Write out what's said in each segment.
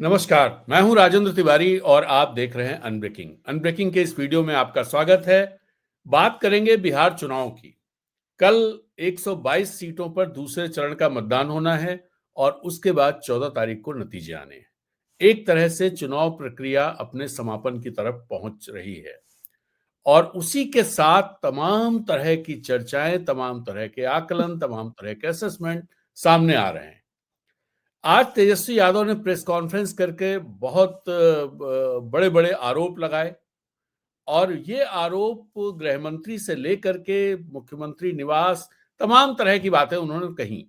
नमस्कार, मैं हूं राजेंद्र तिवारी और आप देख रहे हैं अनब्रेकिंग। अनब्रेकिंग के इस वीडियो में आपका स्वागत है। बात करेंगे बिहार चुनाव की। कल 122 सीटों पर दूसरे चरण का मतदान होना है और उसके बाद 14 तारीख को नतीजे आने हैं। एक तरह से चुनाव प्रक्रिया अपने समापन की तरफ पहुंच रही है और उसी के साथ तमाम तरह की चर्चाएं, तमाम तरह के आकलन, तमाम तरह के असेसमेंट सामने आ रहे हैं। आज तेजस्वी यादव ने प्रेस कॉन्फ्रेंस करके बहुत बड़े बड़े आरोप लगाए और ये आरोप गृह मंत्री से लेकर के मुख्यमंत्री निवास तमाम तरह की बातें उन्होंने कही।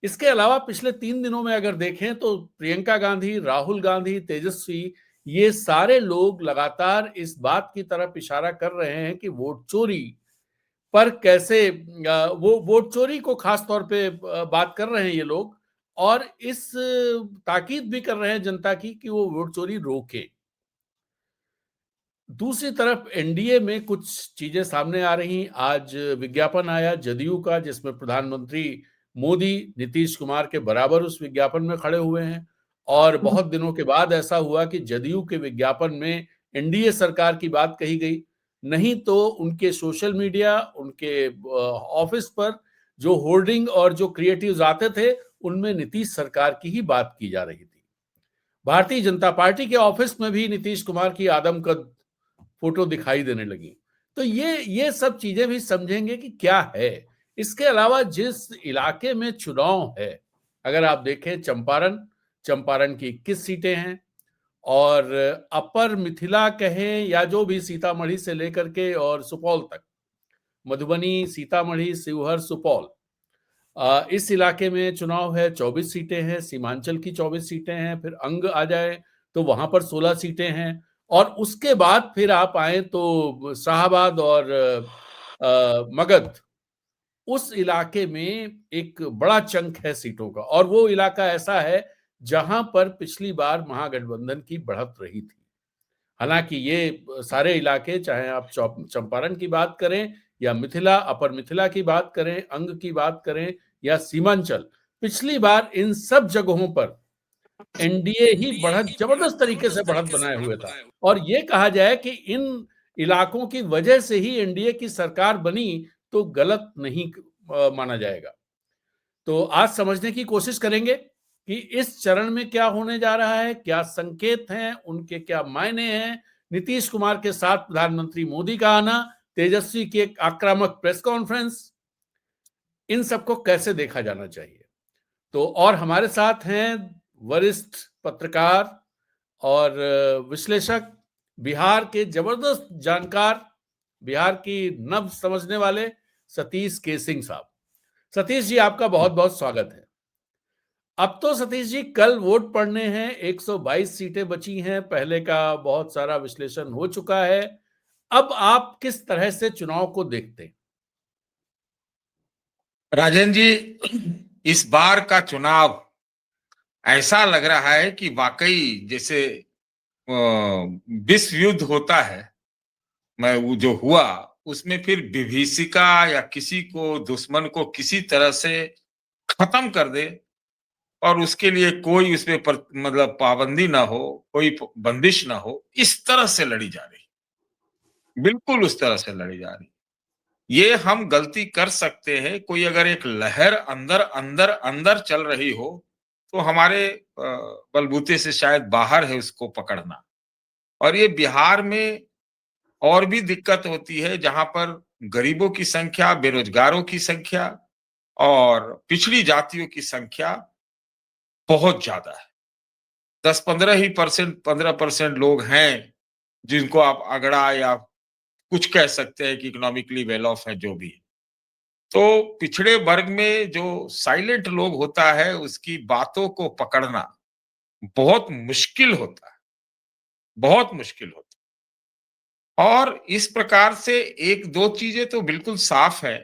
इसके अलावा पिछले 3 दिनों में अगर देखें तो प्रियंका गांधी, राहुल गांधी, तेजस्वी, ये सारे लोग लगातार इस बात की तरफ इशारा कर रहे हैं कि वोट चोरी पर कैसे वो वोट चोरी को खास तौर पे बात कर रहे हैं ये लोग और इस ताकीद भी कर रहे हैं जनता की कि वो वोट चोरी रोके। दूसरी तरफ एनडीए में कुछ चीजें सामने आ रही। आज विज्ञापन आया जदयू का जिसमें प्रधानमंत्री मोदी नीतीश कुमार के बराबर उस विज्ञापन में खड़े हुए हैं और बहुत दिनों के बाद ऐसा हुआ कि जदयू के विज्ञापन में एनडीए सरकार की बात कही गई। नहीं तो उनके सोशल मीडिया, उनके ऑफिस पर जो होर्डिंग और जो क्रिएटिव्स आते थे उनमें नीतीश सरकार की ही बात की जा रही थी। भारतीय जनता पार्टी के ऑफिस में भी नीतीश कुमार की आदमकद फोटो दिखाई देने लगी। तो ये सब चीजें भी समझेंगे कि क्या है। इसके अलावा जिस इलाके में चुनाव है, अगर आप देखें चंपारण की 21 सीटें हैं और अपर मिथिला कहें या जो भी सीतामढ़ी से लेकर के और सुपौल तक, मधुबनी, सीतामढ़ी, शिवहर, सुपौल, इस इलाके में चुनाव है। 24 सीटें हैं। सीमांचल की 24 सीटें हैं। फिर अंग आ जाए तो वहां पर 16 सीटें हैं और उसके बाद फिर आप आए तो शाहाबाद और मगध, उस इलाके में एक बड़ा चंक है सीटों का और वो इलाका ऐसा है जहां पर पिछली बार महागठबंधन की बढ़त रही थी। हालांकि ये सारे इलाके, चाहे आप चंपारण की बात करें या मिथिला, अपर मिथिला की बात करें, अंग की बात करें या सीमांचल, पिछली बार इन सब जगहों पर एनडीए ही बढ़त, जबरदस्त तरीके से बढ़त बनाए हुए था और ये कहा जाए कि इन इलाकों की वजह से ही एनडीए की सरकार बनी तो गलत नहीं माना जाएगा। तो आज समझने की कोशिश करेंगे कि इस चरण में क्या होने जा रहा है, क्या संकेत हैं, उनके क्या मायने हैं। नीतीश कुमार के साथ प्रधानमंत्री मोदी का आना, तेजस्वी की एक आक्रामक प्रेस कॉन्फ्रेंस, इन सबको कैसे देखा जाना चाहिए। तो और हमारे साथ हैं वरिष्ठ पत्रकार और विश्लेषक, बिहार के जबरदस्त जानकार, बिहार की नब्ज समझने वाले सतीश के सिंह साहब। सतीश जी, आपका बहुत बहुत स्वागत है। अब तो सतीश जी कल वोट पड़ने हैं, 122 सीटें बची हैं, पहले का बहुत सारा विश्लेषण हो चुका है। अब आप किस तरह से चुनाव को देखते हैं? राजेंद्र जी, इस बार का चुनाव ऐसा लग रहा है कि वाकई जैसे विश्व युद्ध होता है, मैं वो जो हुआ उसमें फिर विभीषिका या किसी को, दुश्मन को किसी तरह से खत्म कर दे और उसके लिए कोई उसमें मतलब पाबंदी ना हो, कोई बंदिश ना हो, इस तरह से लड़ी जा रही, बिल्कुल उस तरह से लड़ी जा रही। ये हम गलती कर सकते हैं, कोई अगर एक लहर अंदर अंदर अंदर चल रही हो तो हमारे बलबूते से शायद बाहर है उसको पकड़ना। और ये बिहार में और भी दिक्कत होती है जहां पर गरीबों की संख्या, बेरोजगारों की संख्या और पिछड़ी जातियों की संख्या बहुत ज्यादा है। 10-15 ही परसेंट, 15% लोग हैं जिनको आप अगड़ा या कुछ कह सकते हैं कि इकोनॉमिकली वेल ऑफ है, जो भी है। तो पिछड़े वर्ग में जो साइलेंट लोग होता है उसकी बातों को पकड़ना बहुत मुश्किल होता है, बहुत मुश्किल होता है। और इस प्रकार से एक दो चीजें तो बिल्कुल साफ है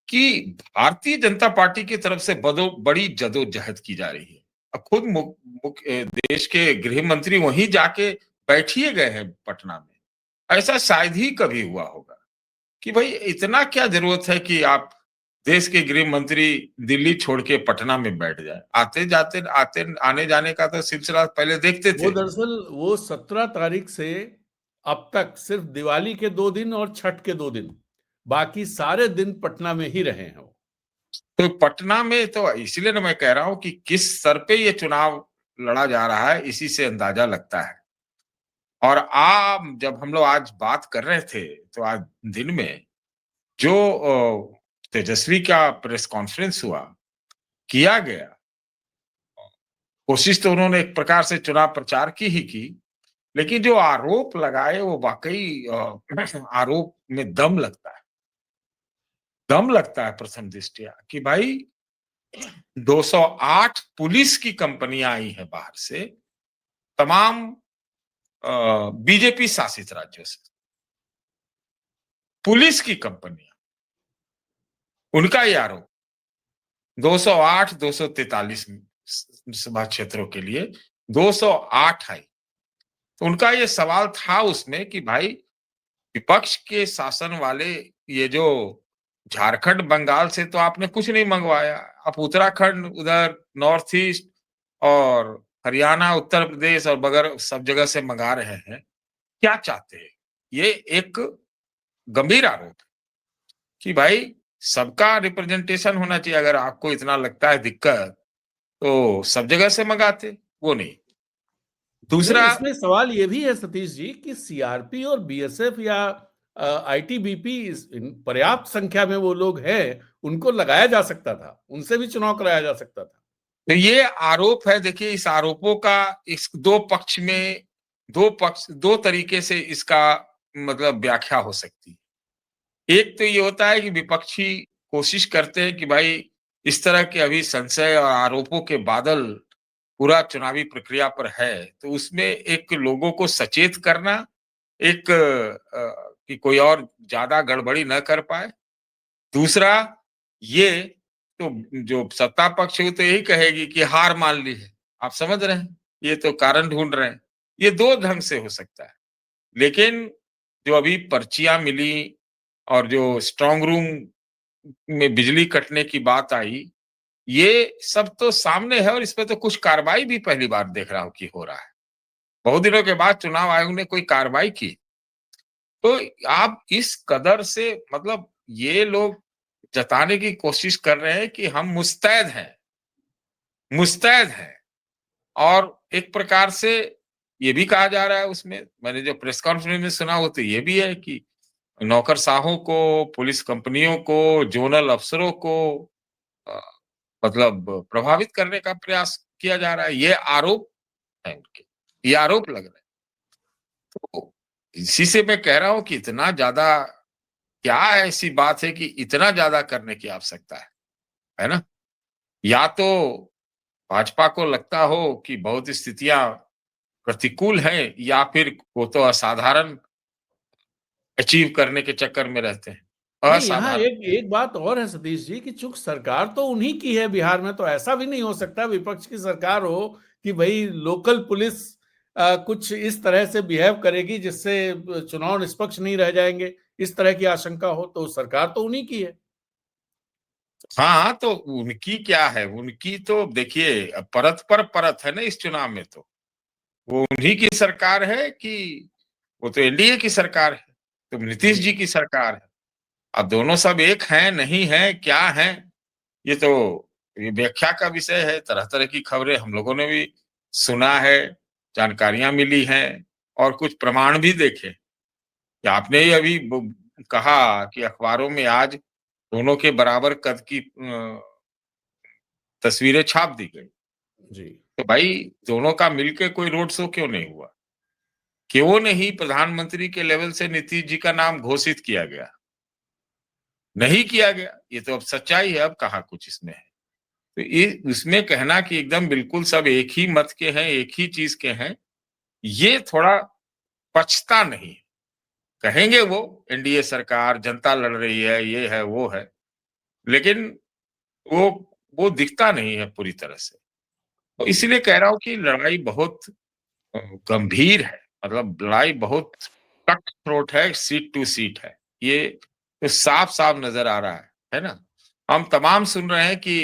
कि भारतीय जनता पार्टी की तरफ से बड़ी जदोजहद की जा रही है। अब खुद देश के गृह मंत्री वहीं जाके बैठिए गए हैं पटना में। ऐसा शायद ही कभी हुआ होगा कि भाई इतना क्या जरूरत है कि आप देश के गृह मंत्री दिल्ली छोड़ के पटना में बैठ जाए, आते जाते आते आने जाने का तो सिलसिला पहले देखते वो थे। दरअसल वो 17 तारीख से अब तक सिर्फ दिवाली के 2 दिन और छठ के 2 दिन, बाकी सारे दिन पटना में ही रहे हैं वो। तो पटना में तो इसलिए ना मैं कह रहा हूं कि किस स्तर पे ये चुनाव लड़ा जा रहा है, इसी से अंदाजा लगता है। और जब हम लोग आज बात कर रहे थे, तो आज दिन में जो तेजस्वी का प्रेस कॉन्फ्रेंस हुआ, किया गया, कोशिश तो उन्होंने एक प्रकार से चुनाव प्रचार की ही की, लेकिन जो आरोप लगाए वो वाकई आरोप में दम लगता है। दम लगता है प्रथम दृष्टया कि भाई 208 पुलिस की कंपनियां आई हैं बाहर से, तमाम बीजेपी शासित राज्यों से। पुलिस की कंपनियां, उनका ये आरोप 208 243 सभा क्षेत्रों के लिए 208 आई। तो उनका ये सवाल था उसमें कि भाई विपक्ष के शासन वाले ये जो झारखंड बंगाल से तो आपने कुछ नहीं मंगवाया, आप उत्तराखंड उधर नॉर्थ ईस्ट और हरियाणा उत्तर प्रदेश और बगैर सब जगह से मंगा रहे हैं, क्या चाहते हैं? ये एक गंभीर आरोप है कि भाई सबका रिप्रेजेंटेशन होना चाहिए। अगर आपको इतना लगता है दिक्कत, तो सब जगह से मंगाते, वो नहीं। नहीं, दूसरा, इसमें सवाल ये भी है सतीश जी कि सीआरपी और बीएसएफ या आईटीबीपी पर्याप्त संख्या में वो लोग हैं, उनको लगाया जा सकता था, उनसे भी चुनाव कराया जा सकता था। तो ये आरोप है। देखिए, इस आरोपों का इस दो पक्ष में, दो तरीके से इसका मतलब व्याख्या हो सकती है। एक तो ये होता है कि विपक्षी कोशिश करते हैं कि भाई इस तरह के अभी संशय और आरोपों के बादल पूरा चुनावी प्रक्रिया पर है, तो उसमें एक लोगों को सचेत करना, एक कि कोई और ज्यादा गड़बड़ी न कर पाए। दूसरा, ये तो जो सत्ता पक्ष है वो तो यही कहेगी कि हार मान ली है। आप समझ रहे हैं? ये तो कारण ढूंढ रहे हैं। ये दो ढंग से हो सकता है। लेकिन जो अभी पर्चियां मिली और जो स्ट्रांग रूम में बिजली कटने की बात आई, ये सब तो सामने है और इस पे तो कुछ कार्रवाई भी पहली बार देख रहा हूं कि हो रहा है। बहुत दिनों के बाद चुनाव आयोग ने कोई कार्रवाई की। तो आप इस कदर से मतलब ये लोग जताने की कोशिश कर रहे हैं कि हम मुस्तैद हैं, मुस्तैद हैं। और एक प्रकार से ये भी कहा जा रहा है, उसमें मैंने जो प्रेस कॉन्फ्रेंस में सुना वो तो ये भी है कि नौकरशाहों को, पुलिस कंपनियों को, जोनल अफसरों को अ, मतलब प्रभावित करने का प्रयास किया जा रहा है। ये आरोप है उनके, ये आरोप लग रहे हैं। तो इसी से मैं कह रहा हूं कि इतना ज्यादा क्या ऐसी बात है कि इतना ज्यादा करने की आवश्यकता है ना? या तो भाजपा को लगता हो कि बहुत स्थितियां प्रतिकूल हैं, या फिर वो तो असाधारण अचीव करने के चक्कर में रहते हैं, नहीं, यहाँ असाधारण। एक एक बात और है सतीश जी कि चूंकि सरकार तो उन्हीं की है बिहार में, तो ऐसा भी नहीं हो सकता विपक्ष की सरकार हो कि भाई लोकल पुलिस कुछ इस तरह से बिहेव करेगी जिससे चुनाव निष्पक्ष नहीं रह जाएंगे, इस तरह की आशंका हो। तो सरकार तो उन्हीं की है। हाँ, तो उनकी क्या है, उनकी तो देखिए परत पर परत है ना इस चुनाव में। तो वो उन्हीं की सरकार है कि वो तो एनडीए की सरकार है, तो नीतीश जी। जी की सरकार है। अब दोनों सब एक हैं, नहीं है, क्या है, ये तो ये व्याख्या का विषय है। तरह तरह की खबरें हम लोगों ने भी सुना है, जानकारियां मिली हैं, और कुछ प्रमाण भी देखे कि आपने ही अभी कहा कि अखबारों में आज दोनों के बराबर कद की तस्वीरें छाप दी गई। जी। तो भाई दोनों का मिलके कोई रोड शो क्यों नहीं हुआ? क्यों नहीं प्रधानमंत्री के लेवल से नीतीश जी का नाम घोषित किया गया? नहीं किया गया। ये तो अब सच्चाई है, अब कहाँ कुछ इसमें है। तो ये उसमें कहना कि एकदम बिल्कुल सब एक ही मत के हैं, एक ही चीज के हैं, ये थोड़ा पचता नहीं। कहेंगे वो एनडीए सरकार, जनता लड़ रही है, ये है, वो है, लेकिन वो वो दिखता नहीं है पूरी तरह से। तो जी। इसीलिए कह रहा हूँ कि लड़ाई बहुत अ, गंभीर है। मतलब लड़ाई बहुत कट थ्रोट है, सीट टू सीट है। ये तो साफ-साफ नज़र आ रहा है ना? हम तमाम सुन रहे हैं कि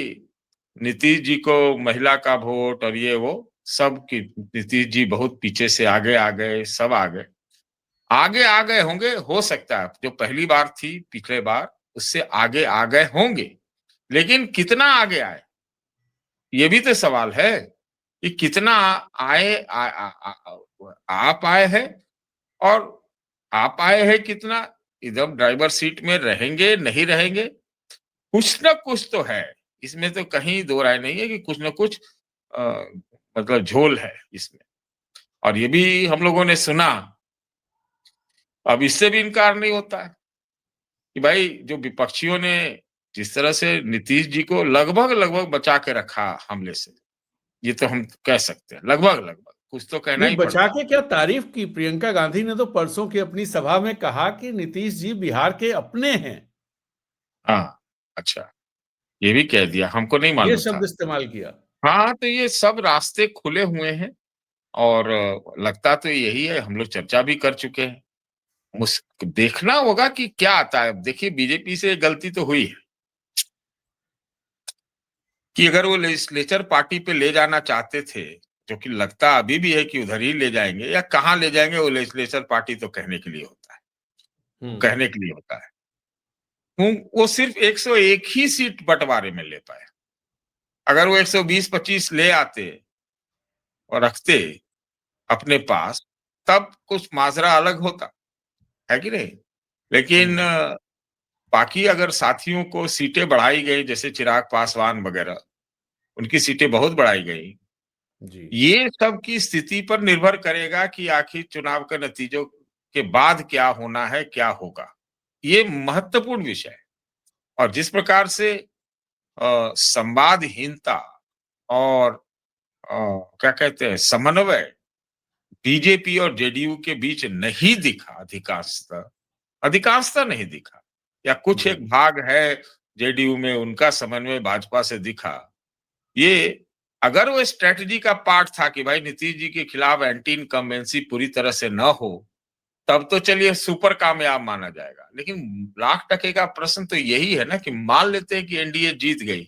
नीतीश जी को महिला का वोट और ये वो सब कि नीतीश जी बहुत पीछे से आगे आ गए, सब आ गए। आगे आ गए होंगे, हो सकता है जो पहली बार थी पिछले बार उससे आगे आ गए होंगे, लेकिन कितना आगे आए ये भी तो सवाल है कि कितना आए आप आए हैं और आप आए हैं कितना, एकदम ड्राइवर सीट में रहेंगे नहीं रहेंगे, कुछ ना कुछ तो है इसमें, तो कहीं दो राय नहीं है कि कुछ ना कुछ अ, मतलब झोल है इसमें। और ये भी हम लोगों ने सुना, अब इससे भी इनकार नहीं होता है कि भाई जो विपक्षियों ने जिस तरह से नीतीश जी को लगभग लगभग बचा के रखा हमले से, ये तो हम कह सकते हैं लगभग लगभग, कुछ तो कहना नहीं, ही बचा पड़ता है। के क्या, तारीफ की। प्रियंका गांधी ने तो परसों की अपनी सभा में कहा कि नीतीश जी बिहार के अपने हैं। हाँ, अच्छा, ये भी कह दिया, हमको नहीं ये मालूम शब्द था। इस्तेमाल किया। हाँ, तो ये सब रास्ते खुले हुए हैं और लगता तो यही है, हम लोग चर्चा भी कर चुके हैं। देखना होगा कि क्या आता है। अब देखिए बीजेपी से गलती तो हुई है कि अगर वो लेजिस्लेचर पार्टी पे ले जाना चाहते थे, जो कि लगता अभी भी है कि उधर ही ले जाएंगे या कहाँ ले जाएंगे, वो लेजिस्लेचर पार्टी तो कहने के लिए होता है, हम्म। कहने के लिए होता है। वो सिर्फ 101 ही सीट बंटवारे में ले पाए। अगर वो 120-25 ले आते और रखते अपने पास, तब कुछ माजरा अलग होता, है कि नहीं? लेकिन हम्म। बाकी अगर साथियों को सीटें बढ़ाई गई, जैसे चिराग पासवान वगैरह, उनकी सीटें बहुत बढ़ाई गई। जी। ये सब की स्थिति पर निर्भर करेगा कि आखिर चुनाव के नतीजों के बाद क्या होना है, क्या होगा। ये महत्वपूर्ण विषय है। और जिस प्रकार से संवादहीनता और क्या कहते हैं समन्वय बीजेपी और जेडीयू के बीच नहीं दिखा, अधिकांशतः अधिकांशतः नहीं दिखा, या कुछ जी। एक भाग है जेडीयू में उनका समन्वय भाजपा से दिखा। ये अगर वो स्ट्रेटजी का पार्ट था कि भाई नीतीश जी के खिलाफ एंटी इनकम्बेंसी पूरी तरह से न हो, तब तो चलिए सुपर कामयाब माना जाएगा। लेकिन लाख टके का प्रश्न तो यही है ना कि मान लेते हैं कि एनडीए जीत गई,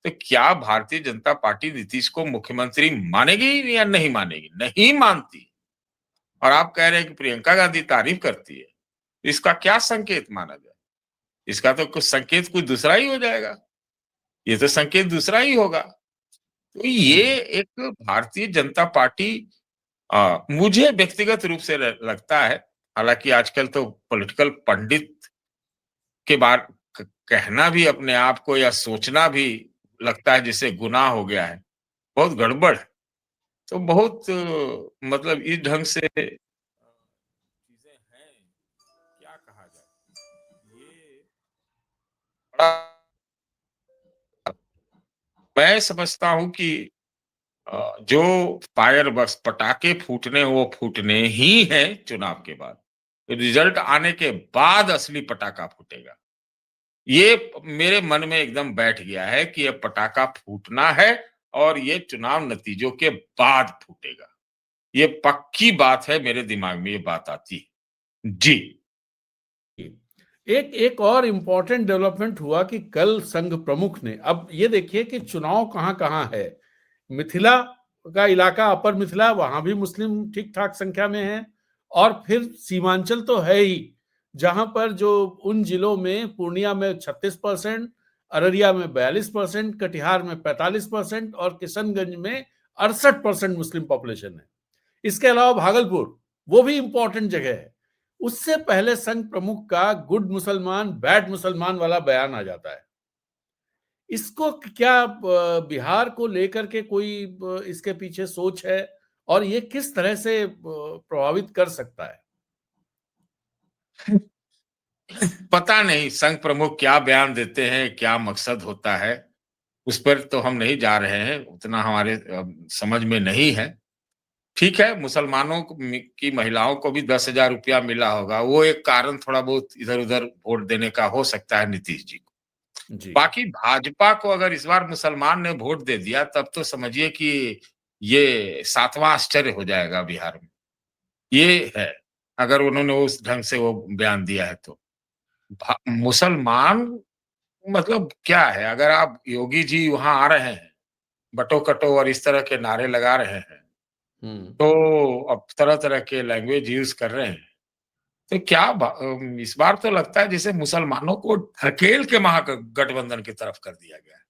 तो क्या भारतीय जनता पार्टी नीतीश को मुख्यमंत्री मानेगी या नहीं मानेगी? नहीं मानती। और आप कह रहे हैं कि प्रियंका गांधी तारीफ करती है, इसका क्या संकेत माना जाए? इसका तो कुछ संकेत कुछ दूसरा ही हो जाएगा। ये तो संकेत दूसरा ही होगा। तो ये हम्म। एक भारतीय जनता पार्टी, मुझे व्यक्तिगत रूप से लगता है, हालांकि आजकल तो पॉलिटिकल पंडित के बारे कहना भी अपने आप को या सोचना भी लगता है जैसे गुनाह हो गया है, बहुत गड़बड़ है। तो बहुत मतलब इस ढंग से चीजें हैं, क्या कहा जाए, ये बड़ा, मैं समझता हूं कि जो फायर बस पटाखे फूटने वो फूटने ही हैं चुनाव के बाद। रिजल्ट आने के बाद असली पटाखा फूटेगा। ये मेरे मन में एकदम बैठ गया है कि ये पटाखा फूटना है और ये चुनाव नतीजों के बाद फूटेगा। ये पक्की बात है, मेरे दिमाग में ये बात आती है। जी। एक एक और इम्पोर्टेंट डेवलपमेंट हुआ कि कल संघ प्रमुख ने, अब ये देखिए कि चुनाव कहाँ कहाँ है। मिथिला का इलाका, अपर मिथिला, वहां भी मुस्लिम ठीक ठाक संख्या में है। और फिर सीमांचल तो है ही, जहां पर जो उन जिलों में पूर्णिया में 36%, अररिया में 42%, कटिहार में 45% और किशनगंज में 68% मुस्लिम पॉपुलेशन है। इसके अलावा भागलपुर, वो भी इंपॉर्टेंट जगह है। उससे पहले संघ प्रमुख का गुड मुसलमान बैड मुसलमान वाला बयान आ जाता है। इसको क्या बिहार को लेकर के कोई इसके पीछे सोच है, और ये किस तरह से प्रभावित कर सकता है? पता नहीं संघ प्रमुख क्या बयान देते हैं, क्या मकसद होता है, उस पर तो हम नहीं जा रहे हैं, उतना हमारे समझ में नहीं है। ठीक है, मुसलमानों की महिलाओं को भी 10,000 रुपया मिला होगा, वो एक कारण थोड़ा बहुत इधर उधर वोट देने का हो सकता है नीतीश जी को। जी। बाकी भाजपा को अगर इस बार मुसलमान ने वोट दे दिया, तब तो समझिए कि ये सातवां आश्चर्य हो जाएगा बिहार में। ये है, अगर उन्होंने उस ढंग से वो बयान दिया है तो। मुसलमान मतलब क्या है, अगर आप योगी जी वहां आ रहे हैं बटो कटो और इस तरह के नारे लगा रहे हैं, हम्म। तो अब तरह तरह के लैंग्वेज यूज कर रहे हैं, तो क्या इस बार तो लगता है जैसे मुसलमानों को ढकेल के महागठबंधन की तरफ कर दिया गया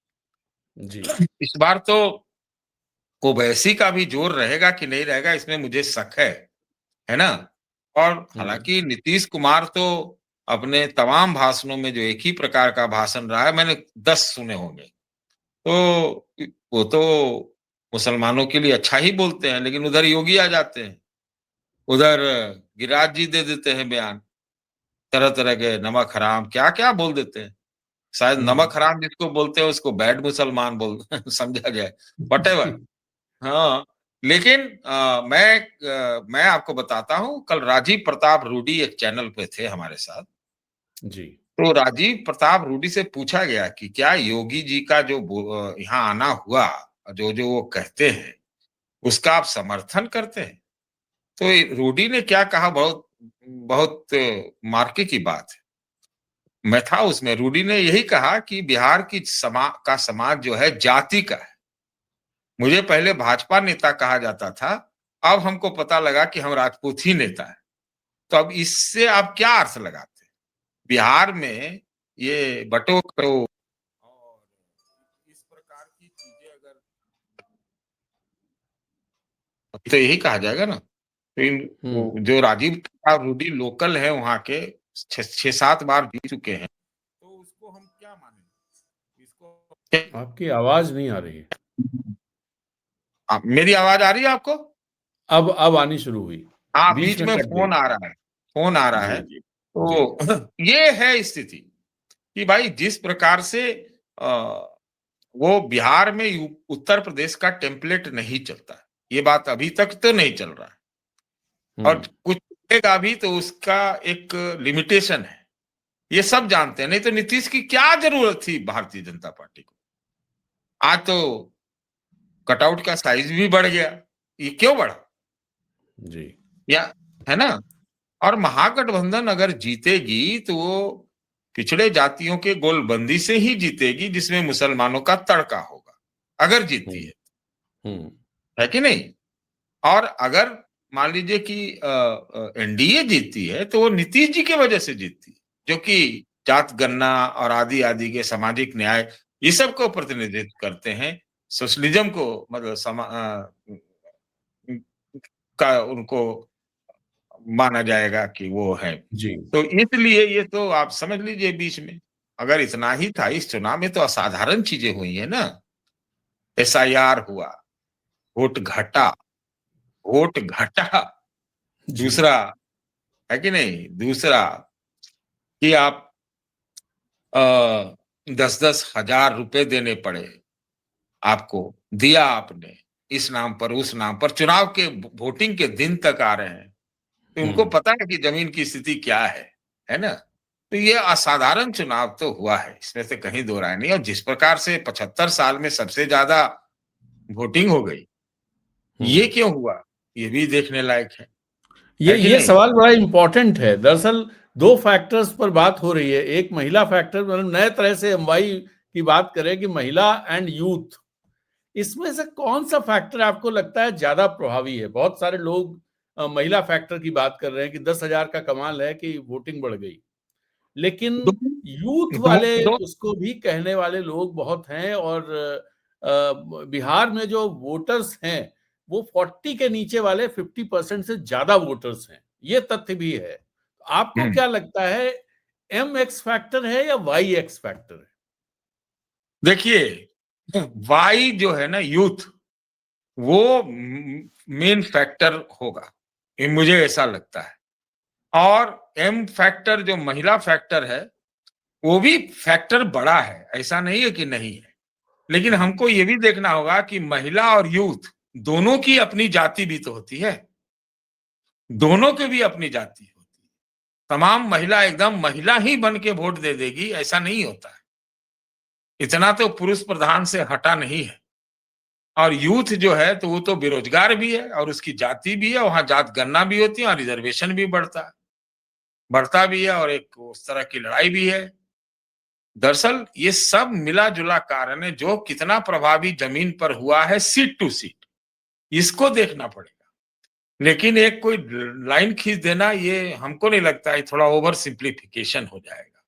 जी। है। इस बार तो ओवैसी का भी जोर रहेगा कि नहीं रहेगा, इसमें मुझे शक है ना? और हम्म। हालांकि नीतीश कुमार तो अपने तमाम भाषणों में जो एक ही प्रकार का भाषण रहा है, मैंने 10 सुने होंगे, तो वो तो मुसलमानों के लिए अच्छा ही बोलते हैं, लेकिन उधर योगी आ जाते हैं, उधर गिरिराज जी दे देते हैं बयान, तरह तरह के नमक हराम क्या क्या बोल देते हैं। शायद हम्म। नमक हराम जिसको बोलते हैं उसको बैड मुसलमान बोल समझा जाए, व्हाटएवर। हाँ, लेकिन मैं आपको बताता हूँ, कल राजीव प्रताप रूडी एक चैनल पे थे हमारे साथ। जी। तो राजीव प्रताप रूडी से पूछा गया कि क्या योगी जी का जो यहाँ आना हुआ, जो जो वो कहते हैं, उसका आप समर्थन करते हैं? तो रूडी ने क्या कहा, बहुत बहुत मार्के की बात है। मैं था उसमें, रूडी ने यही कहा कि बिहार की समाज जो है जाति का है। मुझे पहले भाजपा नेता कहा जाता था, अब हमको पता लगा कि हम राजपूत ही नेता है। तो अब इससे आप क्या अर्थ लगाते हैं? बिहार में ये बटो करो और इस प्रकार की चीजें अगर, तो यही कहा जाएगा ना। तो हम्म। जो राजीव प्रताप रूडी लोकल है वहां के, 6-7 बार जीत चुके हैं, तो उसको हम क्या मानेंगे इसको? आपकी आवाज नहीं आ रही है। मेरी आवाज आ रही है आपको? अब आनी शुरू हुई। हाँ, बीच बीच में में कट गई। फोन आ रहा है, फोन आ रहा जी। है। जी। जी। तो ये है स्थिति कि भाई जिस प्रकार से वो बिहार में उत्तर प्रदेश का टेम्पलेट नहीं चलता है, ये बात अभी तक तो नहीं चल रहा है, और हम्म। कुछ चलेगा भी तो उसका एक लिमिटेशन है, ये सब जानते हैं। नहीं तो नीतीश की क्या जरूरत थी भारतीय जनता पार्टी को? आज तो कटआउट का साइज भी बढ़ गया, ये क्यों बढ़ा? जी। या, है ना? और महागठबंधन अगर जीतेगी तो वो पिछड़े जातियों के गोलबंदी से ही जीतेगी, जिसमें मुसलमानों का तड़का होगा, अगर जीतती हम्म। हम्म। है कि नहीं? और अगर मान लीजिए कि एनडीए जीतती है तो वो नीतीश जी की वजह से जीतती है, जो कि जात गणना और आदि आदि के सामाजिक न्याय, ये सब को प्रतिनिधित्व करते हैं। सोशलिज्म को मतलब का उनको माना जाएगा कि वो है। जी। तो इसलिए ये तो आप समझ लीजिए, बीच में अगर इतना ही था, इस चुनाव में तो असाधारण चीजें हुई है ना। एसआईआर हुआ, वोट घटा, वोट घटा। जी। दूसरा, है कि नहीं? दूसरा कि आप 10-10 हजार रुपए देने पड़े आपको, दिया आपने, इस नाम पर उस नाम पर, चुनाव के वोटिंग के दिन तक आ रहे हैं, तो उनको हम्म। पता है कि जमीन की स्थिति क्या है ना? तो ये असाधारण चुनाव तो हुआ है, इसमें से कहीं दो राय नहीं। और जिस प्रकार से 75 साल में सबसे ज्यादा वोटिंग हो गई, ये हम्म। क्यों हुआ? ये भी देखने लायक ये है कि ये नहीं? सवाल बड़ा इंपॉर्टेंट है। दरअसल दो फैक्टर्स पर बात हो रही है। एक महिला फैक्टर, मतलब नए तरह से हम वाई की बात करें कि महिला एंड यूथ, इसमें से कौन सा फैक्टर आपको लगता है ज्यादा प्रभावी है? बहुत सारे लोग महिला फैक्टर की बात कर रहे हैं कि 10,000 का कमाल है कि वोटिंग बढ़ गई, लेकिन दो, यूथ दो, वाले दो, उसको भी कहने वाले लोग बहुत हैं। और बिहार में जो वोटर्स हैं वो 40 के नीचे वाले 50% से ज्यादा वोटर्स हैं, ये तथ्य भी है। आपको हम्म। क्या लगता है, एम एक्स फैक्टर है या वाई एक्स फैक्टर है? देखिए, वाई जो है ना, यूथ, वो मेन फैक्टर होगा, ये मुझे ऐसा लगता है। और एम फैक्टर जो महिला फैक्टर है, वो भी फैक्टर बड़ा है, ऐसा नहीं है कि नहीं है। लेकिन हम्म। हमको ये भी देखना होगा कि महिला और यूथ दोनों की अपनी जाति भी तो होती है, दोनों की भी अपनी जाति होती है। तमाम महिला एकदम महिला ही बन के वोट दे देगी, ऐसा नहीं होता है। इतना तो पुरुष प्रधान से हटा नहीं है। और यूथ जो है तो वो तो बेरोजगार भी है और उसकी जाति भी है, वहां जात गणना भी होती है और रिजर्वेशन भी बढ़ता भी है, और एक उस तरह की लड़ाई भी है। दरअसल ये सब मिला जुला कारण है, जो कितना प्रभावी जमीन पर हुआ है सीट टू सीट, इसको देखना पड़ेगा। लेकिन एक कोई लाइन खींच देना, ये हमको नहीं लगता है, थोड़ा ओवर सिंप्लीफिकेशन हो जाएगा।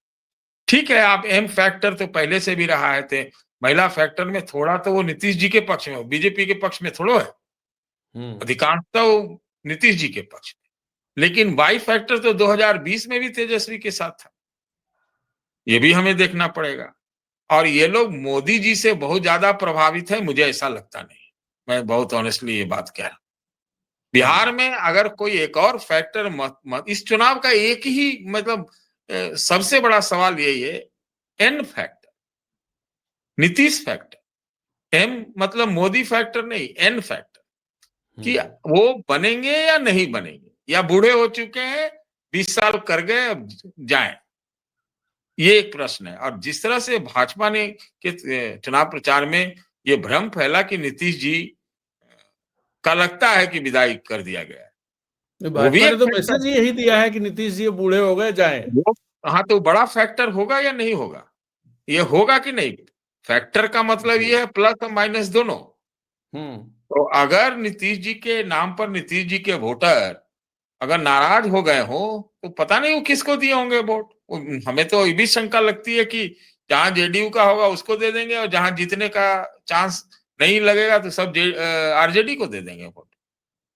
ठीक है, आप एम फैक्टर तो पहले से भी रहा है, थे महिला फैक्टर में थोड़ा तो वो नीतीश जी के पक्ष में, बीजेपी के पक्ष में थोड़ा है, अधिकांशतः वो नीतीश जी के पक्ष में। लेकिन वाई फैक्टर तो 2020 में भी तेजस्वी के साथ था, ये भी हमें देखना पड़ेगा। और ये लोग मोदी जी से बहुत ज्यादा प्रभावित है, मुझे ऐसा लगता नहीं। मैं बहुत ऑनेस्टली ये बात कह रहा हूं। बिहार में अगर कोई एक और फैक्टर मत इस चुनाव का एक ही मतलब सबसे बड़ा सवाल यही है, N factor, Nitish factor. M मतलब मोदी फैक्टर नहीं, एन फैक्टर, कि वो बनेंगे या नहीं बनेंगे, या बूढ़े हो चुके हैं, 20 साल कर गए, अब जाएं। ये एक प्रश्न है। और जिस तरह से भाजपा ने के चुनाव प्रचार में ये भ्रम फैला कि नीतीश जी का लगता है कि विदाई कर दिया गया है, वो भी भाजपा ने एक तो फैक्टर मैसेज यही दिया है कि नीतीश जी बूढ़े हो गए, जाएं। वो। हाँ, तो बड़ा फैक्टर होगा या नहीं होगा, ये होगा कि नहीं। फैक्टर का मतलब ये है प्लस और माइनस दोनों। तो अगर नीतीश जी के नाम पर नीतीश जी के वोटर अगर नाराज हो गए हो, तो पता नहीं वो किसको दिए होंगे वोट। हमें तो ये भी शंका लगती है कि जहां जेडीयू का होगा उसको दे देंगे, और जहां जीतने का चांस नहीं लगेगा तो सब आरजेडी को दे देंगे वोट।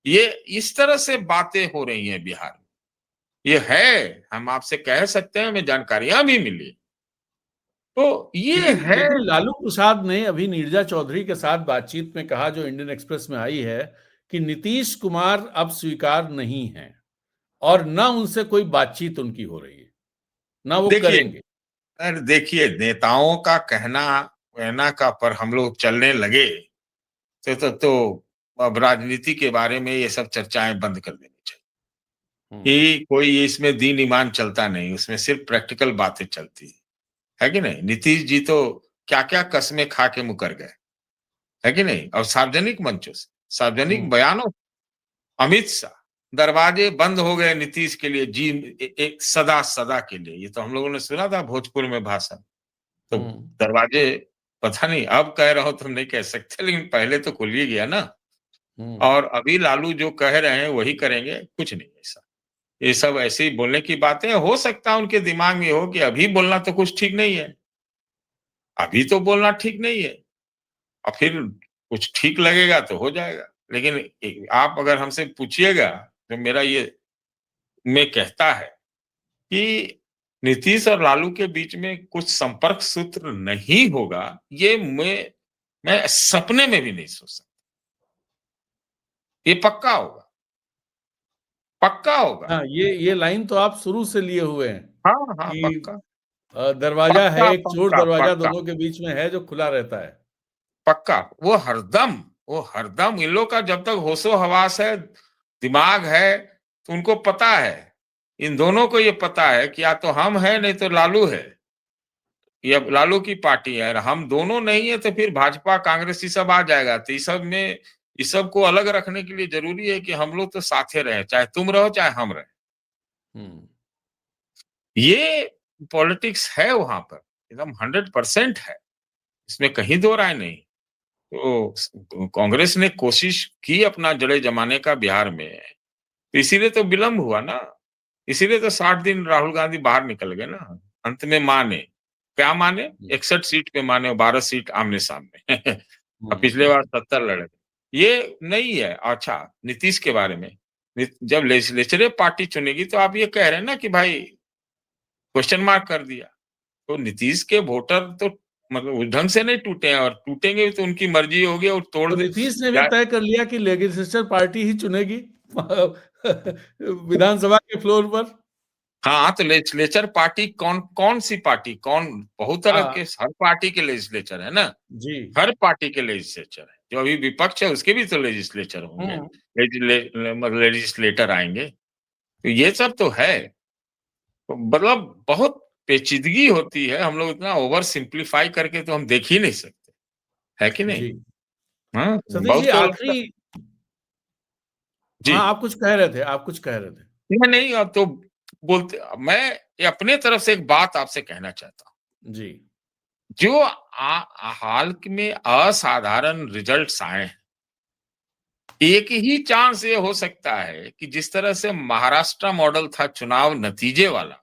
ये इस तरह से बातें हो रही हैं बिहार में। ये है, हम आपसे कह सकते हैं, हमें जानकारियां भी मिली। तो ये लेकिन है। लेकिन लालू प्रसाद ने अभी नीरजा चौधरी के साथ बातचीत में कहा, जो इंडियन एक्सप्रेस में आई है, कि नीतीश कुमार अब स्वीकार नहीं है और ना उनसे कोई बातचीत उनकी हो रही है, ना वो देखिए, करेंगे। अरे देखिए, नेताओं का कहना कहना का पर हम लोग चलने लगे तो अब राजनीति के बारे में ये सब चर्चाएं बंद कर देनी चाहिए। कि कोई इसमें दीन ईमान चलता नहीं, उसमें सिर्फ प्रैक्टिकल बातें चलती है कि नहीं। नीतीश जी तो क्या क्या कस्में खा के मुकर गए, है कि नहीं। और सार्वजनिक मंचों से, सार्वजनिक बयानों, अमित शाह, दरवाजे बंद हो गए नीतीश के लिए जी, एक सदा सदा के लिए। ये तो हम लोगों ने सुना था भोजपुर में भाषण। तो दरवाजे, पता नहीं अब कह रहा हो तो नहीं कह सकते, लेकिन पहले तो खुल ही गया ना। और अभी लालू जो कह रहे हैं वही करेंगे, कुछ नहीं ऐसा। ये सब ऐसे ही बोलने की बातें। हो सकता है उनके दिमाग में हो कि अभी बोलना तो कुछ ठीक नहीं है, अभी तो बोलना ठीक नहीं है, और फिर कुछ ठीक लगेगा तो हो जाएगा। लेकिन आप अगर हमसे पूछिएगा तो मेरा ये में कहता है कि नीतीश और लालू के बीच में कुछ संपर्क सूत्र नहीं होगा, ये मैं सपने में भी नहीं सोच सकता। ये पक्का होगा, पक्का होगा। हाँ, ये लाइन तो आप शुरू से लिए हुए हैं हाँ हाँ, कि पक्का दरवाजा है, पक्का एक चोर पक्का दरवाजा पक्का दोनों के बीच में है, जो खुला रहता है। पक्का। वो हरदम इन लोग का जब तक होशो हवास है, दिमाग है, तो उनको पता है, इन दोनों को ये पता है कि या तो हम है नहीं तो लालू है, ये लालू की पार्टी है। और हम दोनों नहीं है तो फिर भाजपा कांग्रेस ये सब आ जाएगा। तो इस सब को अलग रखने के लिए जरूरी है कि हम लोग तो साथे रहे, चाहे तुम रहो चाहे हम रहे। ये पॉलिटिक्स है वहां पर, एकदम 100% है, इसमें कहीं दो राय नहीं। तो कांग्रेस ने कोशिश की अपना जड़े जमाने का बिहार में, तो इसीलिए तो विलंब हुआ ना। इसीलिए तो 60 दिन राहुल गांधी बाहर निकल गए ना। अंत में माने, क्या माने, 61 सीट पे माने, और 12 सीट आमने सामने। अब पिछले बार 70 लड़े। ये नहीं है। अच्छा, नीतीश के बारे में, जब लेजिस्लेचर पार्टी चुनेगी तो आप ये कह रहे हैं ना कि भाई क्वेश्चन मार्क कर दिया, तो नीतीश के वोटर तो मतलब उस ढंग से नहीं टूटे हैं, और टूटेंगे तो उनकी मर्जी होगी और तोड़ तो दे। नीतीश ने भी तय कर लिया कि लेजिस्लेचर पार्टी ही चुनेगी विधानसभा के फ्लोर पर। हाँ, तो लेजिस्लेचर पार्टी कौन कौन सी पार्टी, कौन, बहुत तरह के, हाँ हर पार्टी के लेजिस्लेचर है ना। जी। हर पार्टी के लेजिस्लेचर है, जो अभी विपक्ष है उसके भी तो लेजिस्लेचर होंगे, मतलब लेजिस्लेटर आएंगे। तो ये सब तो है। तो मतलब बहुत पेचीदगी होती है, हम लोग इतना ओवर सिंप्लीफाई करके तो हम देख ही नहीं सकते, है कि नहीं। जी हाँ, सतीश जी, बहुत को लगता आखिरी। जी। हाँ, आप कुछ कह रहे थे, आप कुछ कह रहे थे। नहीं नहीं, अब तो बोलते, मैं अपने तरफ से एक बात आपसे कहना चाहता हूँ। जी। जो हाल में असाधारण रिजल्ट्स आए हैं, एक ही चांस ये हो सकता है कि जिस तरह से महाराष्ट्र मॉडल था चुनाव नतीजे वाला,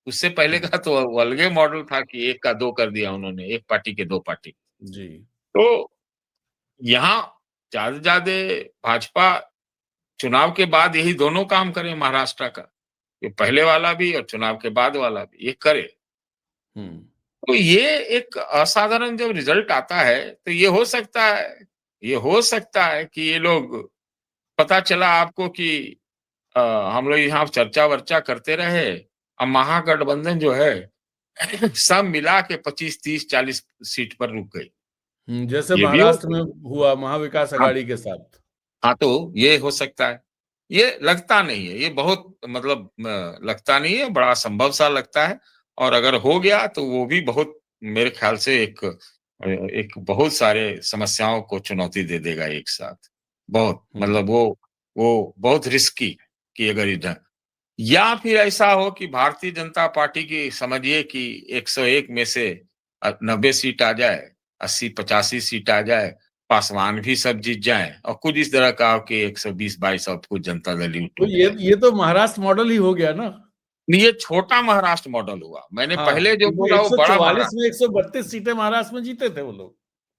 उससे पहले हुँ, का तो अलगे मॉडल था कि 1 का 2 कर दिया उन्होंने, 1 पार्टी के 2 पार्टी। जी। तो यहाँ ज़्यादा से ज़्यादा भाजपा चुनाव के बाद यही दोनों काम करे महाराष्ट्र का, ये पहले वाला भी और चुनाव के बाद वाला भी, ये करे। हुँ। तो ये एक असाधारण जब रिजल्ट आता है, तो ये हो सकता है कि ये लोग पता चला आपको कि अ, हम लोग यहाँ चर्चा-वर्चा करते रहे, अब महागठबंधन जो है सब मिला के 25, 30, 40 सीट पर रुक गई। जैसे ये भी हो महाराष्ट्र में सकता हुआ महाविकास है। अघाड़ी के साथ। हाँ, तो ये हो सकता है। ये लगता नहीं है, ये बहुत मतलब लगता नहीं है, बड़ा संभव सा लगता है और अगर हो गया तो वो भी बहुत मेरे ख्याल से एक बहुत सारे समस्याओं को चुनौती दे देगा एक साथ। बहुत हुँ। मतलब वो बहुत रिस्की है कि अगर इधर या फिर ऐसा हो कि भारतीय जनता पार्टी की समझिए कि 101 में से 90 सीट आ जाए, 80-85 सीट आ जाए, पासवान भी सब जीत जाएँ और कुछ इस तरह का हो कि 120-22 और कुछ जनता दल यूँ तो टूट जाए। ये तो महाराष्ट्र मॉडल ही हो गया ना। ये छोटा महाराष्ट्र मॉडल हुआ। मैंने हाँ, पहले जो क्योंकि बोला वो बड़ा 144 महाराष्ट्र। में 132 सीटें महाराष्ट्र में जीते थे वो लोग।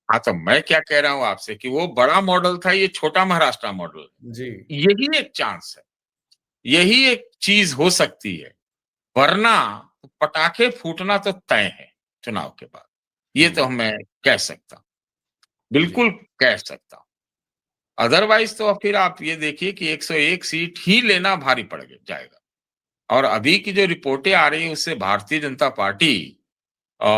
हाँ, तो मैं क्या कह रहा हूँ आपसे कि वो बड़ा मॉडल था, ये छोटा महाराष्ट्र मॉडल है। जी। यही एक चांस है, यही एक चीज़ हो सकती है। वरना पटाखे फूटना तो तय है चुनाव के बाद। ये हुँ। तो मैं कह सकता हूँ, जी। बिल्कुल कह सकता हूँ। अदरवाइज़ तो फिर आप ये देखिए कि 101 सीट ही लेना भारी पड़ जाएगा और अभी की जो रिपोर्टें आ रही हैं उससे भारतीय जनता पार्टी अ,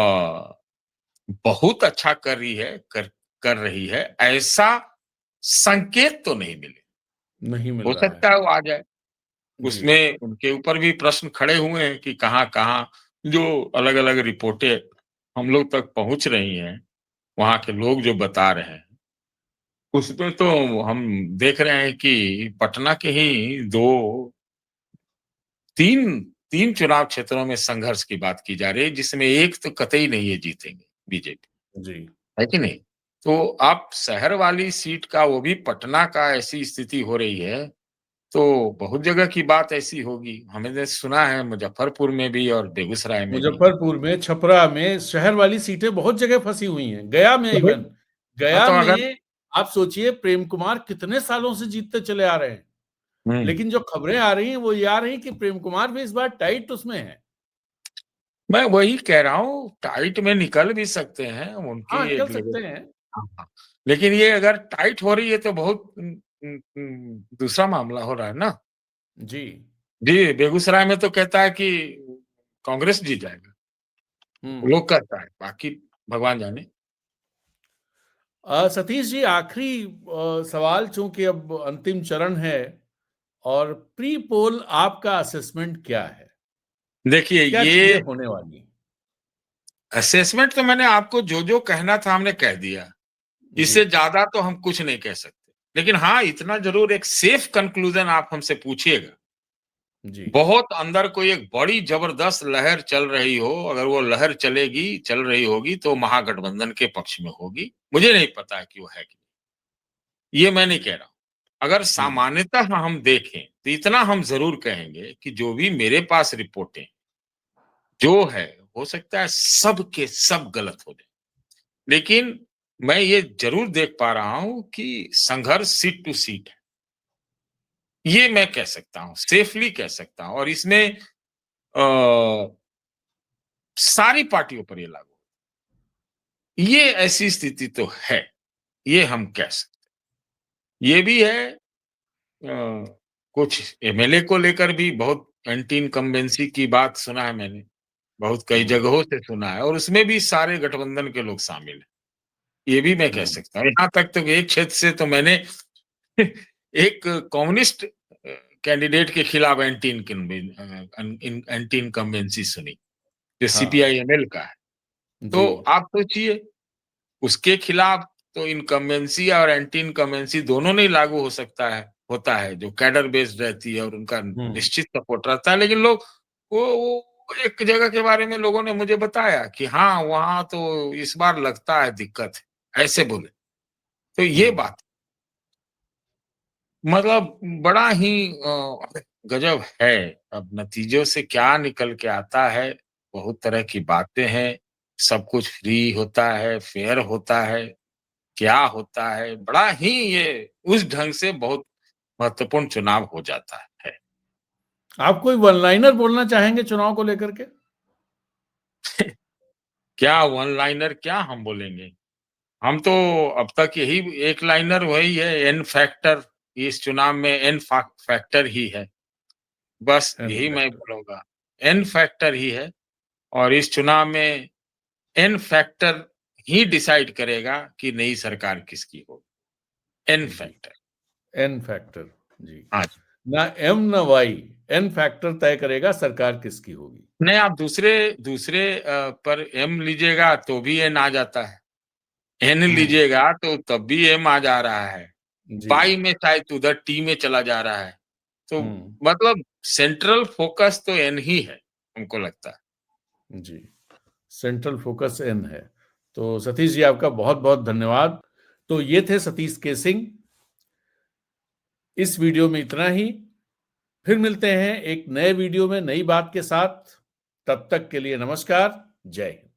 बहुत अच्छा कर रही है, ऐसा संकेत तो नहीं मिले। नहीं मिल हो रहा है। सकता है वो आ जाए। जी। उसमें उनके ऊपर भी प्रश्न खड़े हुए हैं कि कहाँ-कहाँ जो अलग-अलग रिपोर्टें हम लोग तक पहुँच रही हैं, वहाँ के लोग जो बता रहे हैं, उसमें तो हम देख रहे हैं कि पटना के ही 2 3 3 चुनाव क्षेत्रों में संघर्ष की बात की जा रही है, जिसमें एक तो कतई नहीं ये जीतेंगे बीजेपी, जी। है कि नहीं? तो आप शहर वाली सीट का वो भी पटना का ऐसी स्थिति हो रही है तो बहुत जगह की बात ऐसी होगी। हमने सुना है मुज़फ्फरपुर में भी और बेगूसराय में भी। मुज़फ्फरपुर में, छपरा में शहर वाली सीटें बहुत जगह फँसी हुई हैं। गया में तो इवन हाँ, गया तो अगर में आप सोचिए प्रेम कुमार कितने सालों से जीतते चले आ रहे हैं। हुँ, लेकिन जो खबरें आ रही हैं वो ये आ रही हैं कि प्रेम कुमार भी इस बार टाइट उसमें है। मैं वही कह रहा हूँ टाइट में निकल भी सकते हैं हाँ, उनकी निकल एक लेवल। सकते हैं। हाँ, हाँ। लेकिन ये अगर टाइट हो रही है तो बहुत दूसरा मामला हो रहा है ना। जी। जी, बेगूसराय में तो कहता है कि कांग्रेस जीत जाएगा। हुँ। लोग कहता है, बाकी भगवान जाने। सतीश जी आखिरी सवाल चूँकि अब अंतिम चरण है और प्री पोल आपका असेसमेंट क्या है? देखिए क्या ये चीज़ें होने वाली हैं? असेसमेंट तो मैंने आपको जो-जो कहना था हमने कह दिया। जी। इससे ज़्यादा तो हम कुछ नहीं कह सकते। लेकिन हाँ, इतना ज़रूर एक सेफ कंक्लूज़न आप हमसे पूछिएगा। जी। बहुत अंदर कोई एक बड़ी ज़बरदस्त लहर चल रही हो, अगर वो लहर चल रही होगी तो महागठबंधन के पक्ष में होगी। मुझे नहीं पता है कि वो है कि नहीं। ये मैं नहीं कह रहा हूँ। अगर हुँ। सामान्यतः हम देखें, तो इतना हम ज़रूर कहेंगे कि जो भी मेरे पास रिपोर्टें जो है, हो सकता है सब के सब गलत हो जाएँ। लेकिन मैं ये ज़रूर देख पा रहा हूँ कि संघर्ष सीट टू सीट है। ये मैं कह सकता हूँ, सेफली कह सकता हूँ और इसमें सारी पार्टियों पर ये लागू है। ये ऐसी स्थिति तो है, ये हम कह सकते हैं। ये भी है कुछ एमएलए को लेकर भी बहुत एंटी इनकम्बेंसी की बात सुना है मैंने, बहुत कई हुँ। जगहों से सुना है और उसमें भी सारे गठबंधन के लोग शामिल हैं। ये भी मैं कह हुँ। सकता हूँ। यहाँ तक तो एक क्षेत्र से तो मैंने एक कम्युनिस्ट कैंडिडेट के खिलाफ एंटी इनकम्बेंसी सुनी, जो हाँ। सीपीआई-एमएल का है। जी। तो आप सोचिए, उसके खिलाफ तो इनकम्बेंसी और एंटी इनकम्बेंसी दोनों नहीं लागू हो सकता है होता है, जो कैडर बेस्ड रहती है और उनका हुँ। निश्चित सपोर्ट रहता है, लेकिन लोग वो एक जगह के बारे में लोगों ने मुझे बताया कि हाँ, वहाँ तो इस बार लगता है दिक्कत है, ऐसे बोले। तो ये बात मतलब बड़ा ही गजब है। अब नतीजों से क्या निकल के आता है, बहुत तरह की बातें हैं, सब कुछ फ्री होता है, फेयर होता है, क्या होता है, बड़ा ही ये उस ढंग से बहुत महत्वपूर्ण चुनाव हो जाता है। आप कोई वन लाइनर बोलना चाहेंगे चुनाव को लेकर के? क्या वन लाइनर क्या हम बोलेंगे? हम तो अब तक यही एक लाइनर वही है, एन फैक्टर। इस चुनाव में एन फैक्टर ही है। बस एन यही मैं फैक्टर। बोलूँगा, एन फैक्टर ही है और इस चुनाव में एन फैक्टर ही डिसाइड करेगा कि नई सरकार किसकी होगी। एन जी, फैक्टर। N factor. जी, हाँ जी। ना एम ना वाई, एन फैक्टर तय करेगा सरकार किसकी होगी। नहीं, आप दूसरे दूसरे पर एम लीजिएगा तो भी एन आ जाता है। एन हम्म। लीजिएगा तो तब भी एम आ जा रहा है। जी। पाई में शायद उधर टी में चला जा रहा है। तो हम्म। मतलब सेंट्रल फोकस तो एन ही है, हमको लगता है। जी, सेंट्रल फोकस एन है। तो सतीश जी, आपका बहुत बहुत धन्यवाद। तो ये थे सतीश के सिंह। इस वीडियो में इतना ही। फिर मिलते हैं एक नए वीडियो में नई बात के साथ। तब तक के लिए नमस्कार। जय हिंद।